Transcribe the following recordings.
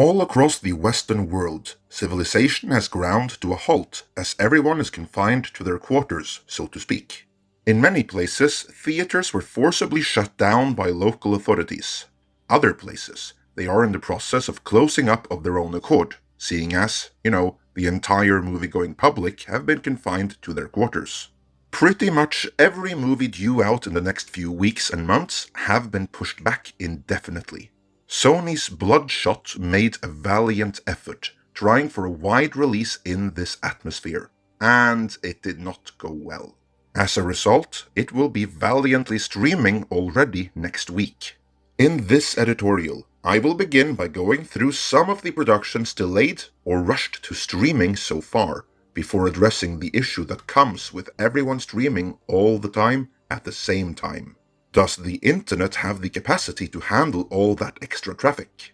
All across the Western world, civilization has ground to a halt as everyone is confined to their quarters, so to speak. In many places, theaters were forcibly shut down by local authorities. Other places, they are in the process of closing up of their own accord, seeing as, the entire movie-going public have been confined to their quarters. Pretty much every movie due out in the next few weeks and months have been pushed back indefinitely. Sony's Bloodshot made a valiant effort, trying for a wide release in this atmosphere, and it did not go well. As a result, it will be valiantly streaming already next week. In this editorial, I will begin by going through some of the productions delayed or rushed to streaming so far, before addressing the issue that comes with everyone streaming all the time at the same time. Does the internet have the capacity to handle all that extra traffic?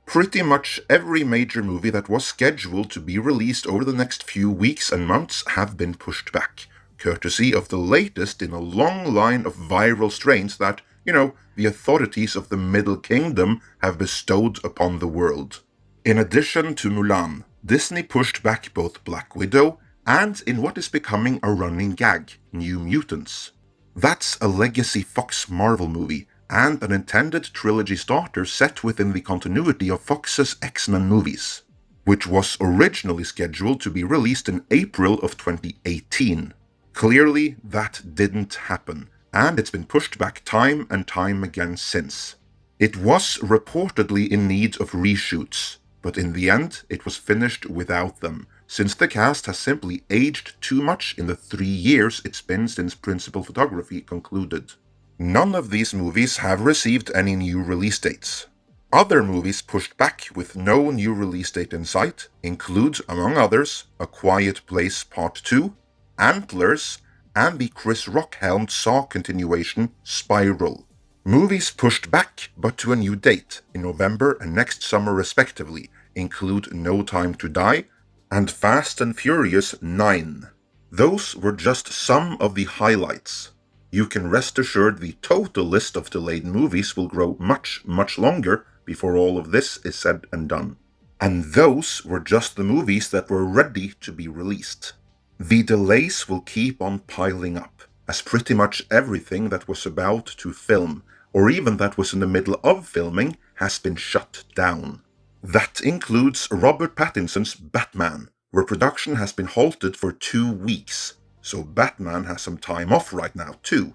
Pretty much every major movie that was scheduled to be released over the next few weeks and months have been pushed back, courtesy of the latest in a long line of viral strains that, the authorities of the Middle Kingdom have bestowed upon the world. In addition to Mulan, Disney pushed back both Black Widow and in what is becoming a running gag, New Mutants. That's a legacy Fox Marvel movie, and an intended trilogy starter set within the continuity of Fox's X-Men movies, which was originally scheduled to be released in April of 2018. Clearly, that didn't happen, and it's been pushed back time and time again since. It was reportedly in need of reshoots, but in the end, it was finished without them, since the cast has simply aged too much in the 3 years it's been since principal photography concluded. None of these movies have received any new release dates. Other movies pushed back with no new release date in sight include, among others, A Quiet Place Part 2, Antlers, and the Chris Rock-helmed Saw continuation, Spiral. Movies pushed back but to a new date, in November and next summer respectively, include No Time to Die and Fast and Furious 9. Those were just some of the highlights. You can rest assured the total list of delayed movies will grow much, much longer before all of this is said and done. And those were just the movies that were ready to be released. The delays will keep on piling up, as pretty much everything that was about to film, or even that was in the middle of filming, has been shut down. That includes Robert Pattinson's Batman, where production has been halted for 2 weeks, so Batman has some time off right now too.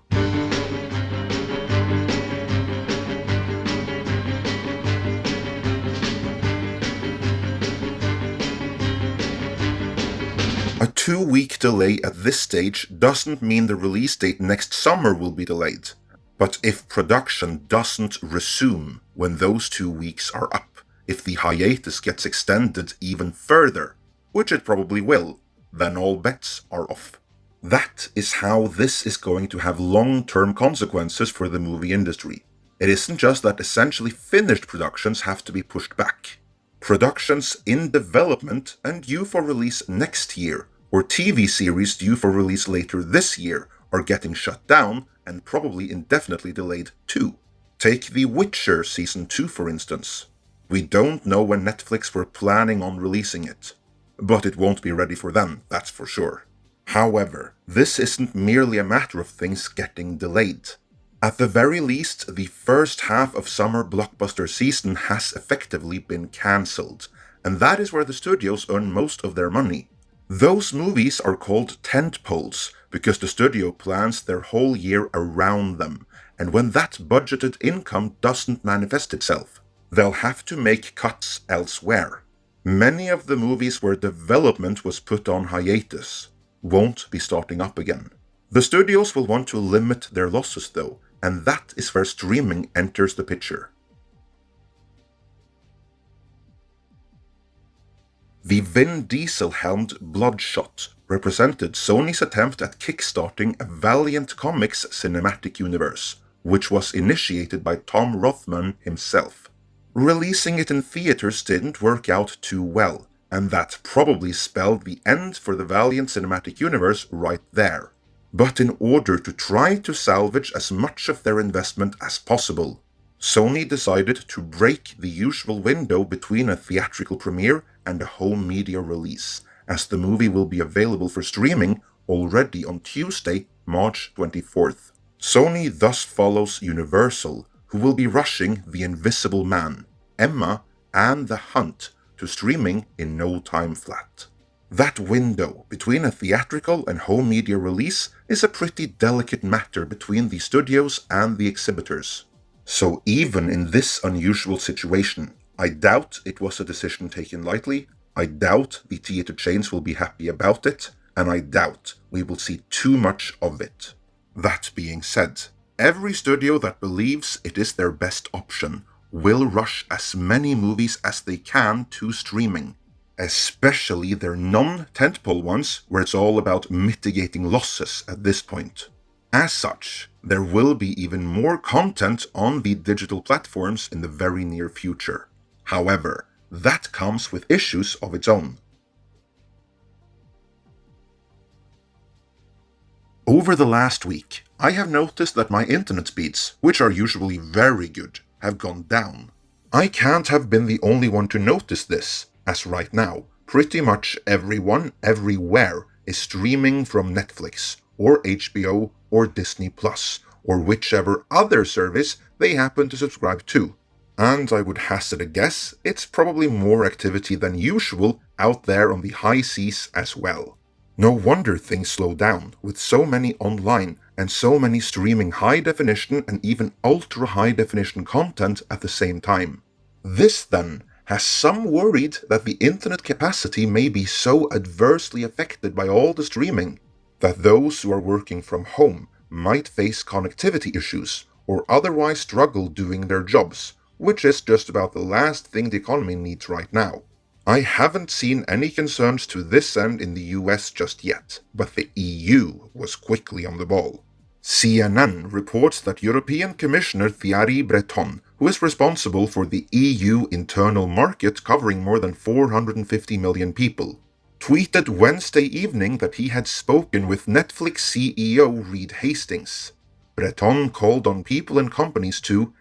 A 2-week delay at this stage doesn't mean the release date next summer will be delayed. But if production doesn't resume when those 2 weeks are up, if the hiatus gets extended even further, which it probably will, then all bets are off. That is how this is going to have long-term consequences for the movie industry. It isn't just that essentially finished productions have to be pushed back. Productions in development and due for release next year, or TV series due for release later this year, are getting shut down and probably indefinitely delayed too. Take The Witcher Season 2 for instance. We don't know when Netflix were planning on releasing it, but it won't be ready for then, that's for sure. However, this isn't merely a matter of things getting delayed. At the very least, the first half of summer blockbuster season has effectively been cancelled, and that is where the studios earn most of their money. Those movies are called tentpoles because the studio plans their whole year around them, and when that budgeted income doesn't manifest itself, they'll have to make cuts elsewhere. Many of the movies where development was put on hiatus won't be starting up again. The studios will want to limit their losses though, and that is where streaming enters the picture. The Vin Diesel-helmed Bloodshot represented Sony's attempt at kickstarting a Valiant Comics cinematic universe, which was initiated by Tom Rothman himself. Releasing it in theaters didn't work out too well, and that probably spelled the end for the Valiant cinematic universe right there. But in order to try to salvage as much of their investment as possible, Sony decided to break the usual window between a theatrical premiere and a home media release, as the movie will be available for streaming already on Tuesday, March 24th. Sony thus follows Universal, who will be rushing The Invisible Man, Emma, and The Hunt to streaming in no time flat. That window between a theatrical and home media release is a pretty delicate matter between the studios and the exhibitors. So even in this unusual situation, I doubt it was a decision taken lightly, I doubt the theater chains will be happy about it, and I doubt we will see too much of it. That being said, every studio that believes it is their best option will rush as many movies as they can to streaming, especially their non-tentpole ones where it's all about mitigating losses at this point. As such, there will be even more content on the digital platforms in the very near future. However, that comes with issues of its own. Over the last week, I have noticed that my internet speeds, which are usually very good, have gone down. I can't have been the only one to notice this, as right now, pretty much everyone, everywhere, is streaming from Netflix, or HBO, or Disney Plus, or whichever other service they happen to subscribe to. And I would hazard a guess, it's probably more activity than usual out there on the high seas as well. No wonder things slow down, with so many online and so many streaming high-definition and even ultra-high-definition content at the same time. This, then, has some worried that the internet capacity may be so adversely affected by all the streaming that those who are working from home might face connectivity issues or otherwise struggle doing their jobs, which is just about the last thing the economy needs right now. I haven't seen any concerns to this end in the US just yet, but the EU was quickly on the ball. CNN reports that European Commissioner Thierry Breton, who is responsible for the EU internal market covering more than 450 million people, tweeted Wednesday evening that he had spoken with Netflix CEO Reed Hastings. Breton called on people and companies to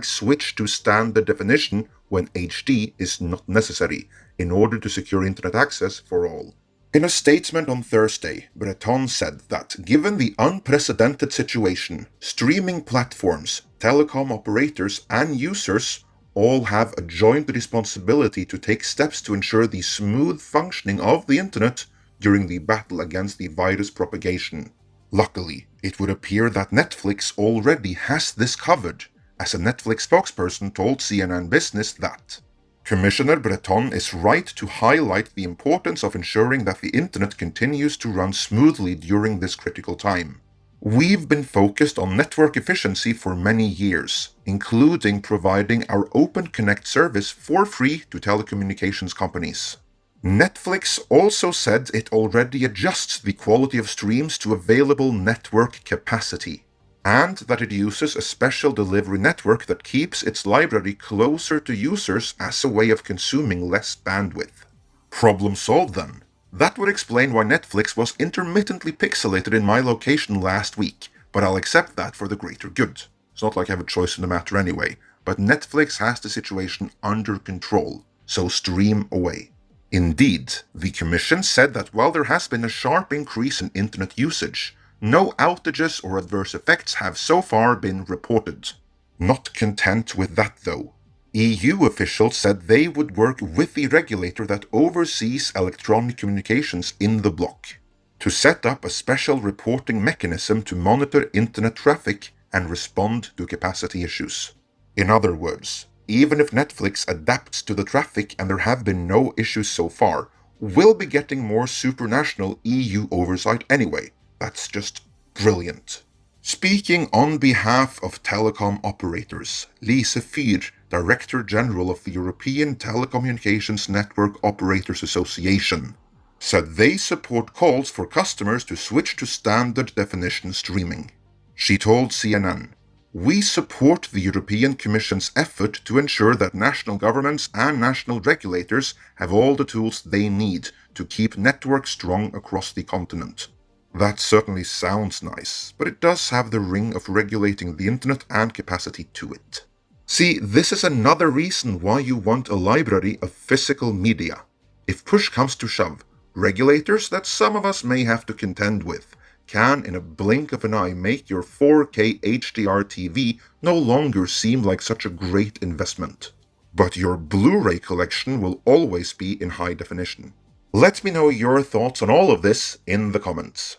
#switch to standard definition when HD is not necessary, in order to secure internet access for all. In a statement on Thursday, Breton said that given the unprecedented situation, streaming platforms, telecom operators, and users all have a joint responsibility to take steps to ensure the smooth functioning of the internet during the battle against the virus propagation. Luckily, it would appear that Netflix already has this covered, as a Netflix spokesperson told CNN Business that Commissioner Breton is right to highlight the importance of ensuring that the internet continues to run smoothly during this critical time. We've been focused on network efficiency for many years, including providing our Open Connect service for free to telecommunications companies. Netflix also said it already adjusts the quality of streams to available network capacity, and that it uses a special delivery network that keeps its library closer to users as a way of consuming less bandwidth. Problem solved then. That would explain why Netflix was intermittently pixelated in my location last week, but I'll accept that for the greater good. It's not like I have a choice in the matter anyway, but Netflix has the situation under control, so stream away. Indeed, the Commission said that while there has been a sharp increase in internet usage, no outages or adverse effects have so far been reported. Not content with that though, EU officials said they would work with the regulator that oversees electronic communications in the bloc to set up a special reporting mechanism to monitor internet traffic and respond to capacity issues. In other words, even if Netflix adapts to the traffic and there have been no issues so far, we'll be getting more supranational EU oversight anyway. That's just brilliant. Speaking on behalf of telecom operators, Lise Fyhr, Director General of the European Telecommunications Network Operators Association, said they support calls for customers to switch to standard definition streaming. She told CNN, "We support the European Commission's effort to ensure that national governments and national regulators have all the tools they need to keep networks strong across the continent." That certainly sounds nice, but it does have the ring of regulating the internet and capacity to it. See, this is another reason why you want a library of physical media. If push comes to shove, regulators that some of us may have to contend with can, in a blink of an eye, make your 4K HDR TV no longer seem like such a great investment. But your Blu-ray collection will always be in high definition. Let me know your thoughts on all of this in the comments.